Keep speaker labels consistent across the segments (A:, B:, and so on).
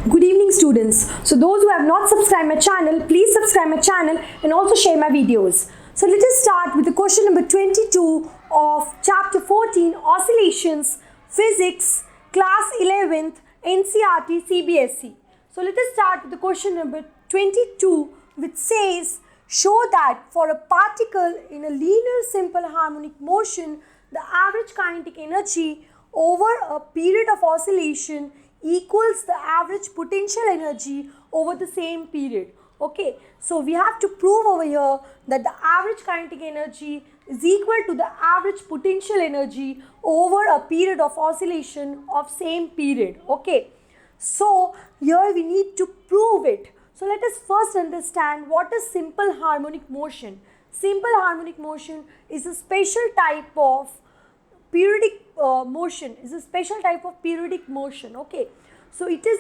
A: Good evening students. So those who have not subscribed my channel, please subscribe my channel and also share my videos. So let us start with the question number 22 of chapter 14, Oscillations, Physics, Class 11th, NCERT, CBSE. So let us start with the question number 22, which says, show that for a particle in a linear simple harmonic motion, the average kinetic energy over a period of oscillation equals the average potential energy over the same period. Okay, so we have to prove over here that the average kinetic energy is equal to the average potential energy over a period of oscillation of same period. Okay, so here we need to prove it. So let us first understand what is simple harmonic motion. Simple harmonic motion is a special type of periodic motion, is a special type of periodic motion. Okay, so it is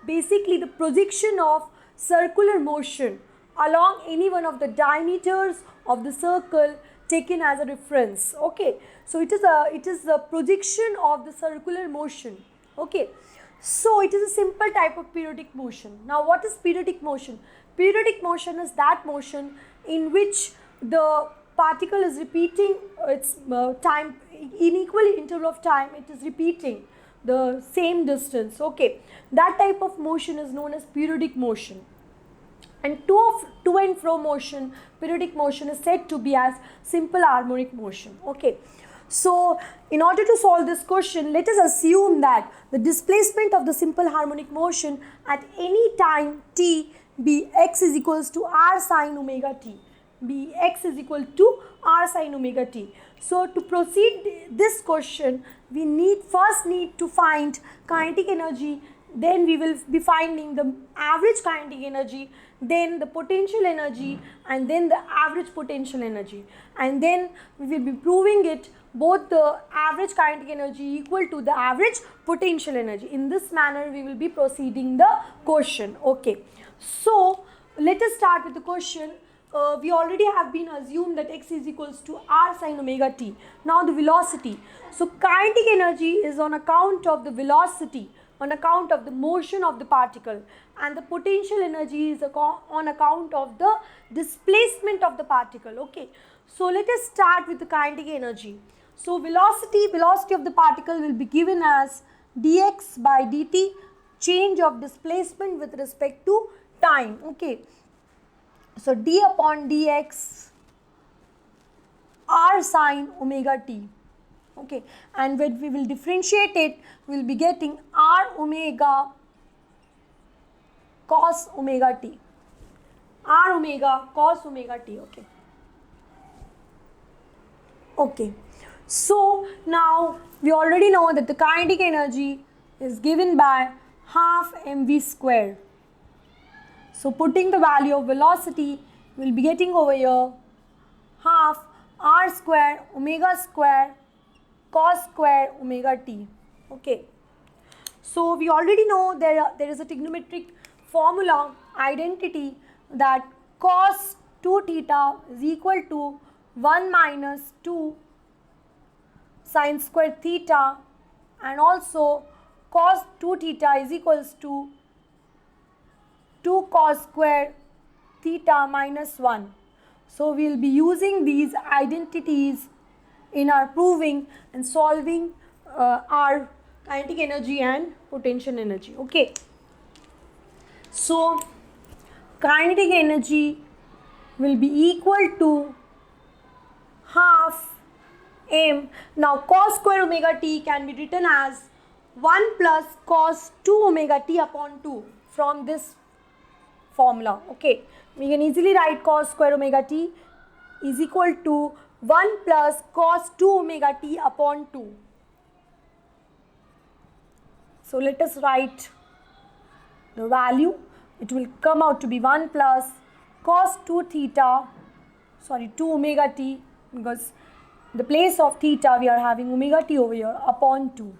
A: basically the projection of circular motion along any one of the diameters of the circle taken as a reference. Okay, so it is the projection of the circular motion. Okay, so it is a simple type of periodic motion. Now what is periodic motion? Periodic motion is that motion in which the particle is repeating its time in equal interval of time. It is repeating the same distance. Okay, that type of motion is known as periodic motion. And to and fro motion, periodic motion, is said to be as simple harmonic motion. Okay, so in order to solve this question, let us assume that the displacement of the simple harmonic motion at any time t be x is equals to r sine omega t. Be x is equal to r sine omega t. So to proceed this question, we first need to find kinetic energy, then we will be finding the average kinetic energy, then the potential energy, and then the average potential energy, and then we will be proving it both the average kinetic energy equal to the average potential energy. In this manner we will be proceeding the question. Okay, so let us start with the question. We already have been assumed that x is equals to r sine omega t. Now the velocity. So kinetic energy is on account of the velocity, on account of the motion of the particle, and the potential energy is on account of the displacement of the particle. Okay, so let us start with the kinetic energy. So velocity of the particle will be given as dx by dt, change of displacement with respect to time. Okay, so d upon dx r sine omega t. Okay, and when we will differentiate it, we will be getting r omega cos omega t. R omega cos omega t. Okay. Okay, so now we already know that the kinetic energy is given by half mv square. So putting the value of velocity, we will be getting over here half r square omega square cos square omega t. Okay, so we already know there is a trigonometric formula identity that cos 2 theta is equal to 1 minus 2 sine square theta, and also cos 2 theta is equals to 2 cos square theta minus 1. So we will be using these identities in our proving and solving our kinetic energy and potential energy. Okay, so kinetic energy will be equal to half m. Now cos square omega t can be written as 1 plus cos 2 omega t upon 2 from this formula. Okay, we can easily write cos square omega t is equal to 1 plus cos 2 omega t upon 2. So let us write the value. It will come out to be 1 plus cos 2 omega t, because in the place of theta we are having omega t over here, upon 2.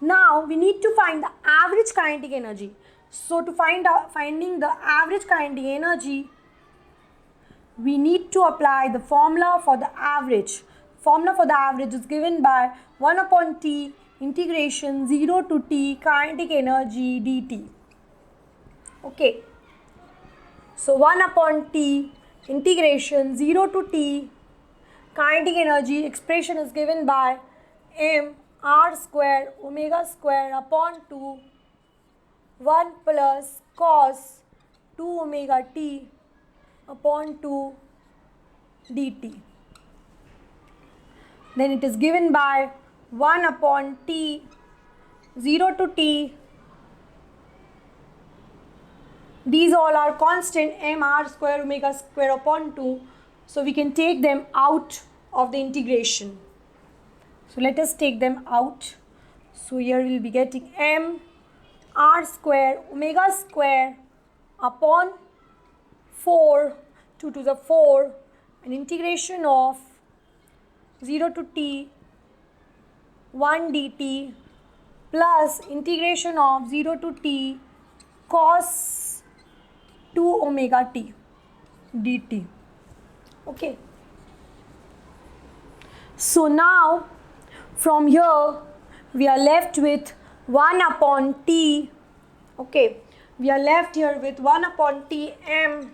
A: Now we need to find the average kinetic energy. So to finding the average kinetic energy, we need to apply the formula for the average. Formula for the average is given by 1 upon t integration 0 to t kinetic energy dt. Okay. So 1 upon T integration 0 to T kinetic energy expression is given by m r square omega square upon 2 1 plus cos 2 omega t upon 2 dt. Then it is given by 1 upon T 0 to T. These all are constant m r square omega square upon 2. So we can take them out of the integration. So let us take them out. So here we will be getting m r square omega square upon 4, 2 to the 4, an integration of 0 to T 1 dt plus integration of 0 to T cos 2 omega t dt. Okay. So now from here we are left with 1 upon T. Okay. We are left here with 1 upon T m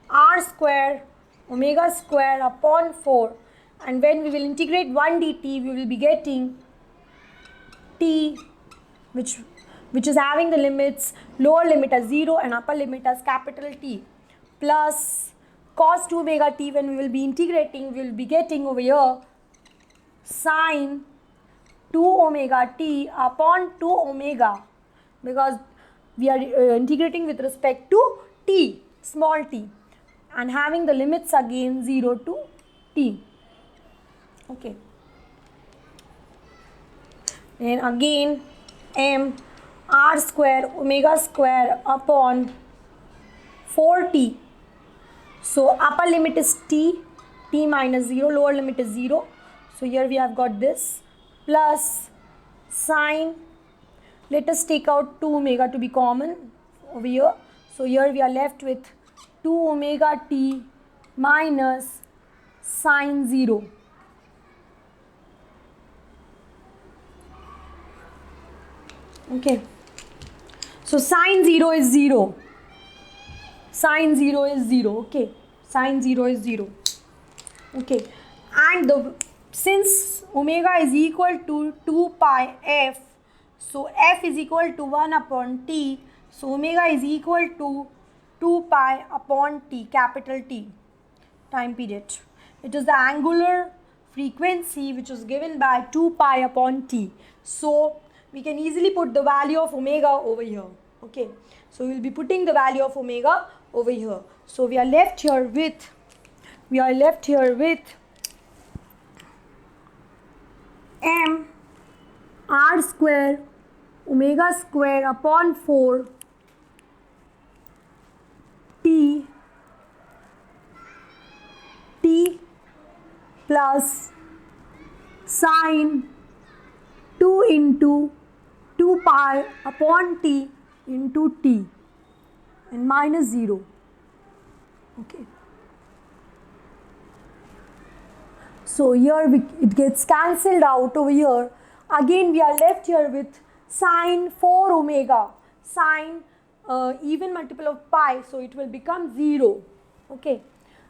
A: r square omega square upon 4, and when we will integrate 1 dt we will be getting T which is having the limits lower limit as 0 and upper limit as capital T plus cos 2 omega t. When we will be integrating we will be getting over here sine 2 omega t upon 2 omega, because we are integrating with respect to t, small t, and having the limits again 0 to t. Okay. And again m r square omega square upon 4t. So upper limit is t, t minus 0, lower limit is 0. So here we have got this plus sine, let us take out 2 omega to be common over here. So here we are left with 2 omega t minus sine 0. Okay. So sine 0 is 0. Sine 0 is 0. Okay. Sine 0 is 0. Okay. And since omega is equal to 2 pi f, so f is equal to 1 upon t. So omega is equal to 2 pi upon t, capital T, time period. It is the angular frequency which is given by 2 pi upon t. So we can easily put the value of omega over here. Okay. So we will be putting the value of omega over here. So we are left here with m r square omega square upon 4 t plus sine 2 into 2 pi upon t into t and minus 0. Okay. So here it gets cancelled out over here. Again we are left here with sine 4 omega, sine even multiple of pi, so it will become 0. Okay.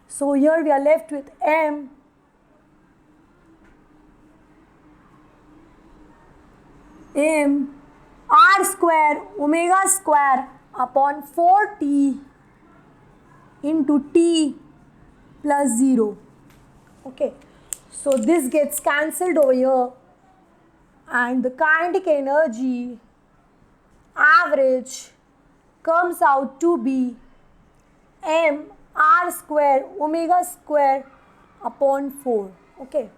A: So here we are left with m r square omega square upon 4t into t plus 0. Okay. So this gets cancelled over here, and the kinetic energy average comes out to be m r square omega square upon 4. Okay.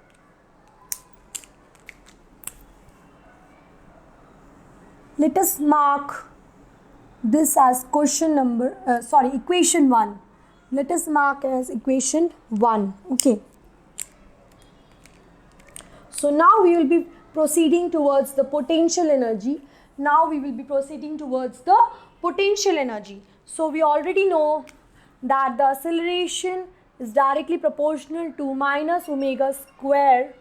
A: Let us mark this as equation 1. Let us mark as equation 1. Okay. So now we will be proceeding towards the potential energy. So we already know that the acceleration is directly proportional to minus omega square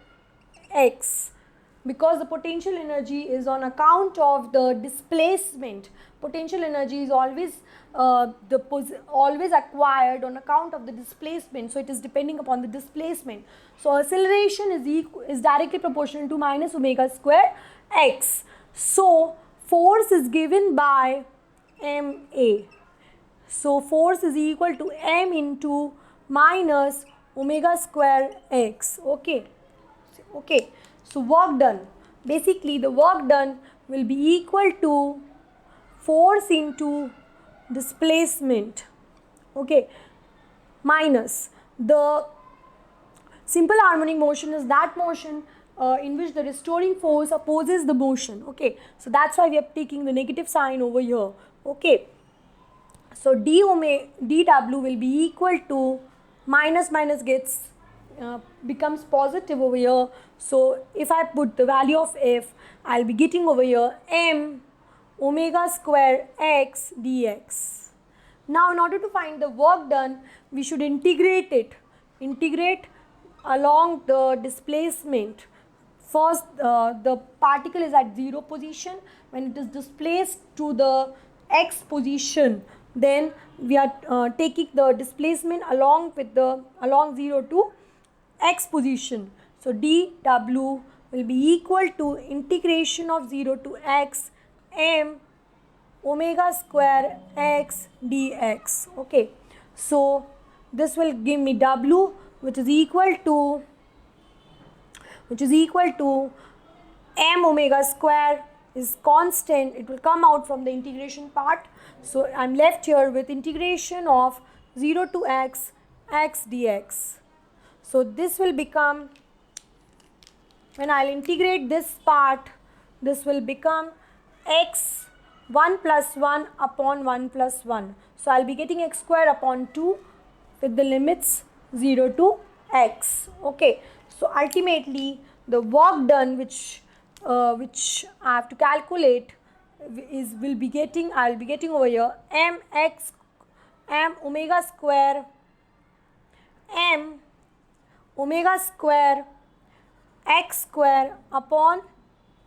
A: x. because the potential energy is on account of the displacement. Potential energy is always always acquired on account of the displacement, so it is depending upon the displacement. So acceleration is directly proportional to minus omega square x. So force is given by ma. So force is equal to m into minus omega square x. Okay. So work done. Basically the work done will be equal to force into displacement. Okay. Minus the simple harmonic motion is that motion in which the restoring force opposes the motion. Okay. So that's why we are taking the negative sign over here. Okay. So dw will be equal to minus gets becomes positive over here. So if I put the value of f, I'll be getting over here m omega square x dx. Now in order to find the work done, we should integrate it. Integrate along the displacement. First the particle is at 0 position. When it is displaced to the x position, then we are taking the displacement along 0 to x position. So dw will be equal to integration of 0 to x m omega square x dx. Okay, so this will give me w, which is equal to m omega square is constant. It will come out from the integration part. So I'm left here with integration of 0 to x dx. So this will become, when I'll integrate this part, this will become x 1 plus 1 upon 1 plus 1. So I'll be getting x square upon 2 with the limits 0 to x. Okay. So ultimately the work done which I have to calculate I'll be getting over here m omega square x square upon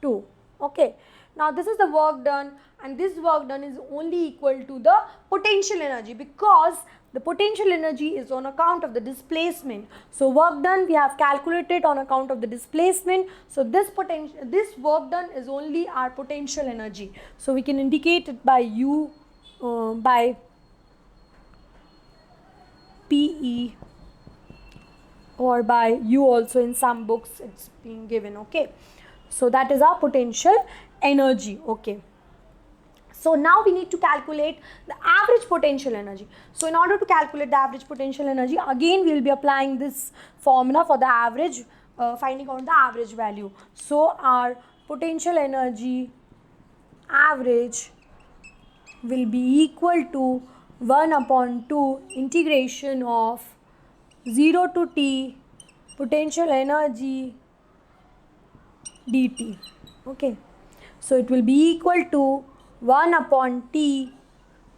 A: 2. Okay. Now this is the work done, and this work done is only equal to the potential energy, because the potential energy is on account of the displacement. So work done we have calculated on account of the displacement. So this work done is only our potential energy. So we can indicate it by U, by PE, or by U also. In some books it's being given. Okay. So that is our potential energy. Okay. So now we need to calculate the average potential energy. So in order to calculate the average potential energy, again we will be applying this formula for the average, finding out the average value. So our potential energy average will be equal to 1 upon 2 integration of 0 to t potential energy dt. Okay. So it will be equal to 1 upon t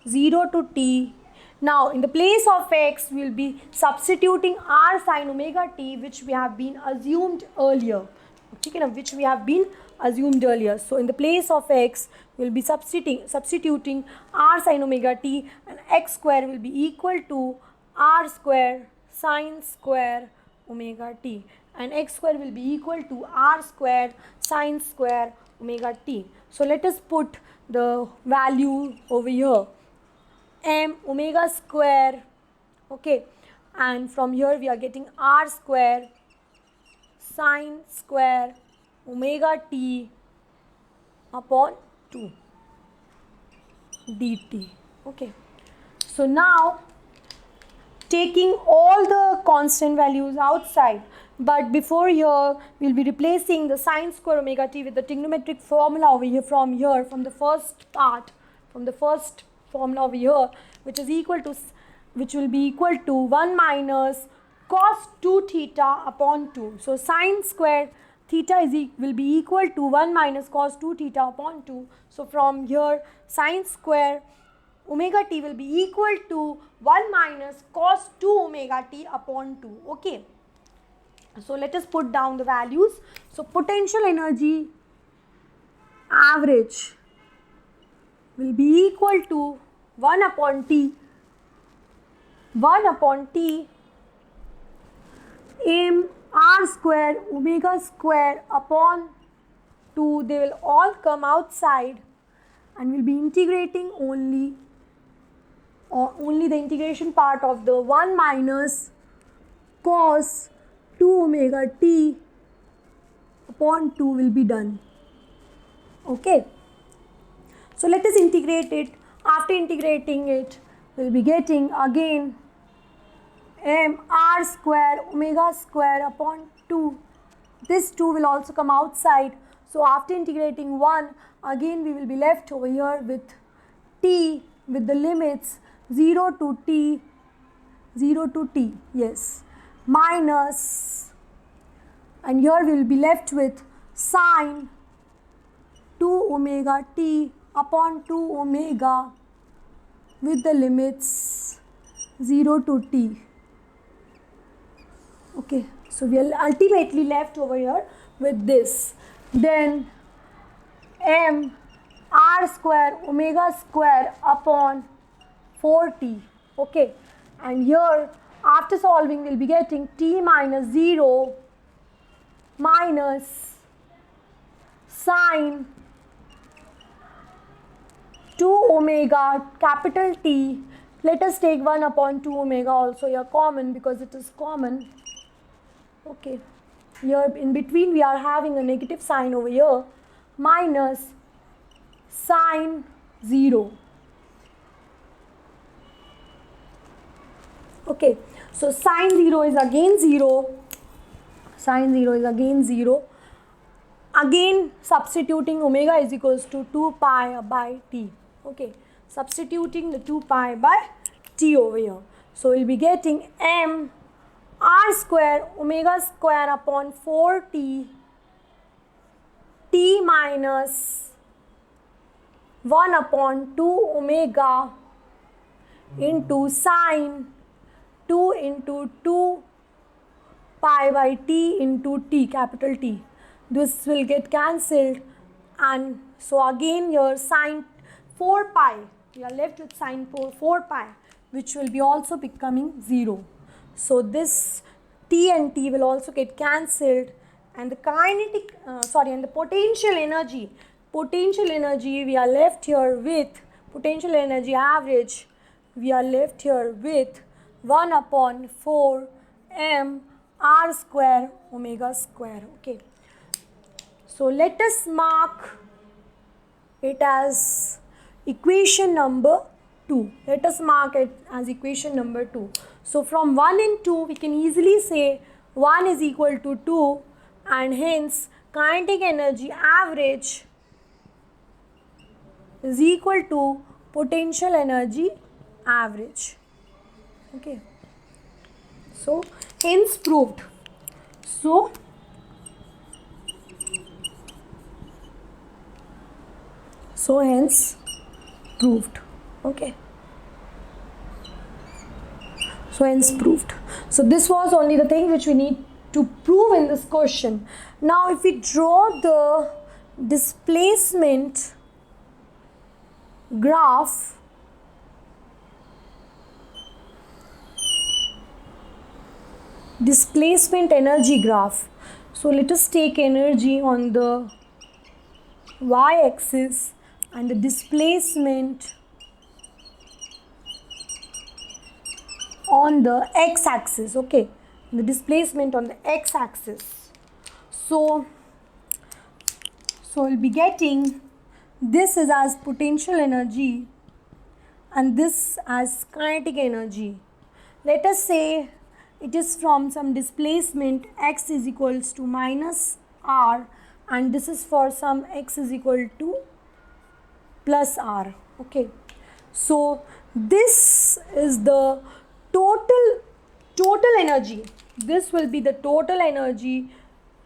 A: 0 to t. Now in the place of x we will be substituting r sin omega t, which we have been assumed earlier. Okay, which we have been assumed earlier. So in the place of x we will be substituting r sin omega t, and x square will be equal to r square sin square omega t, and x square will be equal to r square sin square omega t. So let us put the value over here, m omega square. Okay, and from here we are getting r square sin square omega t upon 2 dt. Okay, so now taking all the constant values outside, but before here we'll be replacing the sin square omega t with the trigonometric formula over here, from the first formula over here, which will be equal to 1 minus cos 2 theta upon 2. So sin square theta will be equal to 1 minus cos 2 theta upon 2. So from here sin square omega t will be equal to 1 minus cos 2 omega t upon 2. Okay. So let us put down the values. So potential energy average will be equal to 1 upon T m r square omega square upon 2. They will all come outside and we'll be integrating only the integration part of the 1 minus cos 2 omega t upon 2 will be done. Okay. So let us integrate it. After integrating it, we'll be getting again m r square omega square upon 2. This 2 will also come outside. So after integrating 1, again we will be left over here with t with the limits 0 to t, yes, minus, and here we will be left with sine 2 omega t upon 2 omega with the limits 0 to t. Okay, so we are ultimately left over here with this. Then m r square omega square upon 4t. Okay, and here after solving we'll be getting t minus 0 minus sine 2 omega capital T. Let us take 1 upon 2 omega also here common because it is common. Okay, here in between we are having a negative sign over here, minus sine 0. Okay, so sine 0 is again 0. Sine 0 is again 0. Again substituting omega is equals to 2 pi by t. Okay, substituting the 2 pi by t over here. So we'll be getting m r square omega square upon 4t t minus 1 upon 2 omega into sine 2 into 2 pi by t into t, capital T. This will get cancelled, and so again here sine 4 pi, we are left with sine 4 pi, which will be also becoming 0. So this t and t will also get cancelled, and the kinetic, and the potential energy we are left here with, potential energy average, we are left here with 1 upon 4 m r square omega square. Okay, so let us mark it as equation number 2. Let us mark it as equation number 2. So from 1 and 2 we can easily say 1 is equal to 2, and hence kinetic energy average is equal to potential energy average. Okay, so hence proved. So hence proved. Okay, so hence proved. So this was only the thing which we need to prove in this question. Now if we draw the displacement graph, displacement energy graph. So let us take energy on the y-axis and the displacement on the x-axis. Okay, the displacement on the x-axis. So we'll be getting this is as potential energy and this as kinetic energy. Let us say it is from some displacement x is equals to minus r, and this is for some x is equal to plus r. Okay, so this is the total energy. This will be the total energy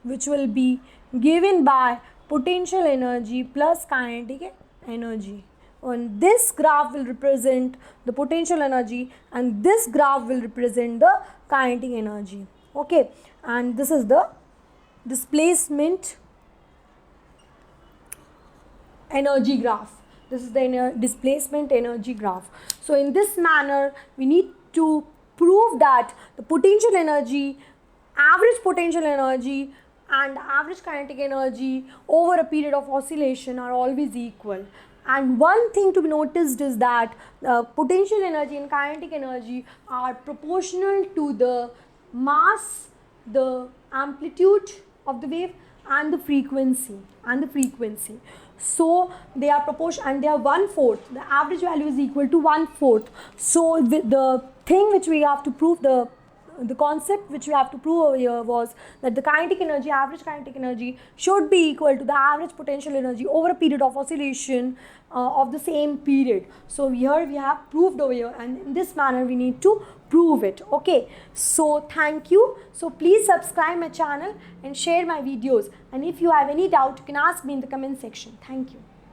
A: which will be given by potential energy plus kinetic energy. And this graph will represent the potential energy and this graph will represent the kinetic energy. Okay, and this is the displacement energy graph. This is the displacement energy graph. So in this manner, we need to prove that the potential energy, average potential energy and average kinetic energy over a period of oscillation are always equal. And one thing to be noticed is that potential energy and kinetic energy are proportional to the mass, the amplitude of the wave and the frequency so they are proportional and they are 1/4. The average value is equal to 1/4. So the thing which we have to prove, the concept which we have to prove over here was that the kinetic energy, average kinetic energy should be equal to the average potential energy over a period of oscillation of the same period. So here we have proved over here, and in this manner we need to prove it. Okay, so thank you. So please subscribe my channel and share my videos, and if you have any doubt you can ask me in the comment section. Thank you.